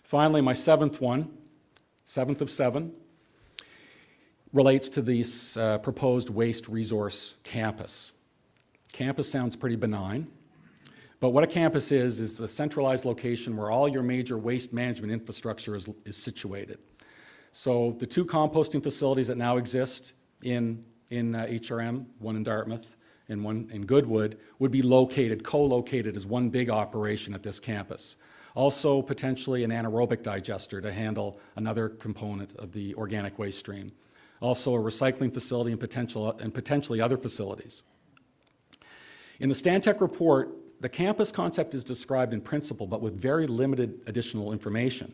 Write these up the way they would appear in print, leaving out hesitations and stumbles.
Finally, my seventh of seven, relates to this proposed waste resource campus. Campus sounds pretty benign, but what a campus is a centralized location where all your major waste management infrastructure is situated. So the two composting facilities that now exist in HRM, one in Dartmouth and one in Goodwood, would be co-located as one big operation at this campus. Also potentially an anaerobic digester to handle another component of the organic waste stream. Also a recycling facility and potentially other facilities. In the Stantec report, the campus concept is described in principle, but with very limited additional information.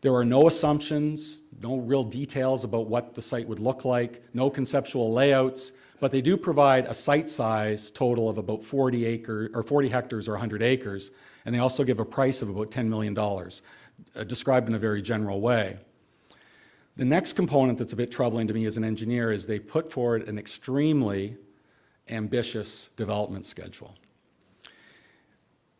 There are no assumptions, no real details about what the site would look like, no conceptual layouts, but they do provide a site size total of about 40 hectares or 100 acres, and they also give a price of about $10 million, described in a very general way. The next component that's a bit troubling to me as an engineer is they put forward an extremely ambitious development schedule.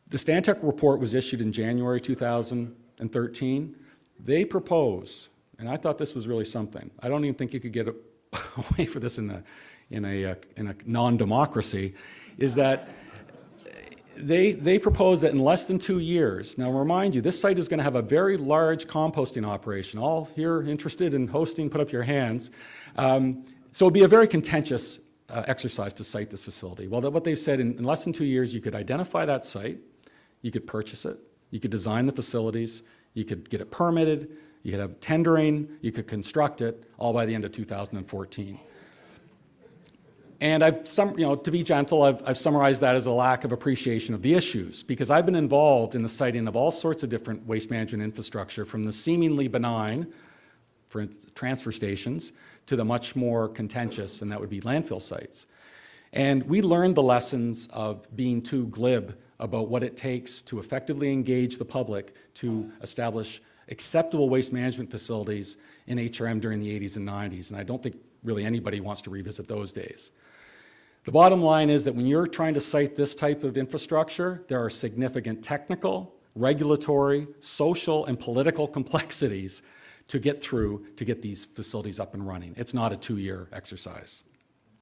The Stantec report was issued in January 2013. They propose, and I thought this was really something. I don't even think you could get away for this in a non-democracy, is that they propose that in less than 2 years, now remind you, this site is going to have a very large composting operation. All here interested in hosting, put up your hands. So it'd be a very contentious exercise to site this facility. Well, what they've said, in less than 2 years, you could identify that site, you could purchase it, you could design the facilities, you could get it permitted, you could have tendering, you could construct it, all by the end of 2014. And to be gentle, I've summarized that as a lack of appreciation of the issues, because I've been involved in the siting of all sorts of different waste management infrastructure, from the seemingly benign, for instance, transfer stations, to the much more contentious, and that would be landfill sites. And we learned the lessons of being too glib about what it takes to effectively engage the public to establish acceptable waste management facilities in HRM during the 80s and 90s, and I don't think really anybody wants to revisit those days. The bottom line is that when you're trying to site this type of infrastructure, there are significant technical, regulatory, social, and political complexities to get through to get these facilities up and running. It's not a 2-year exercise.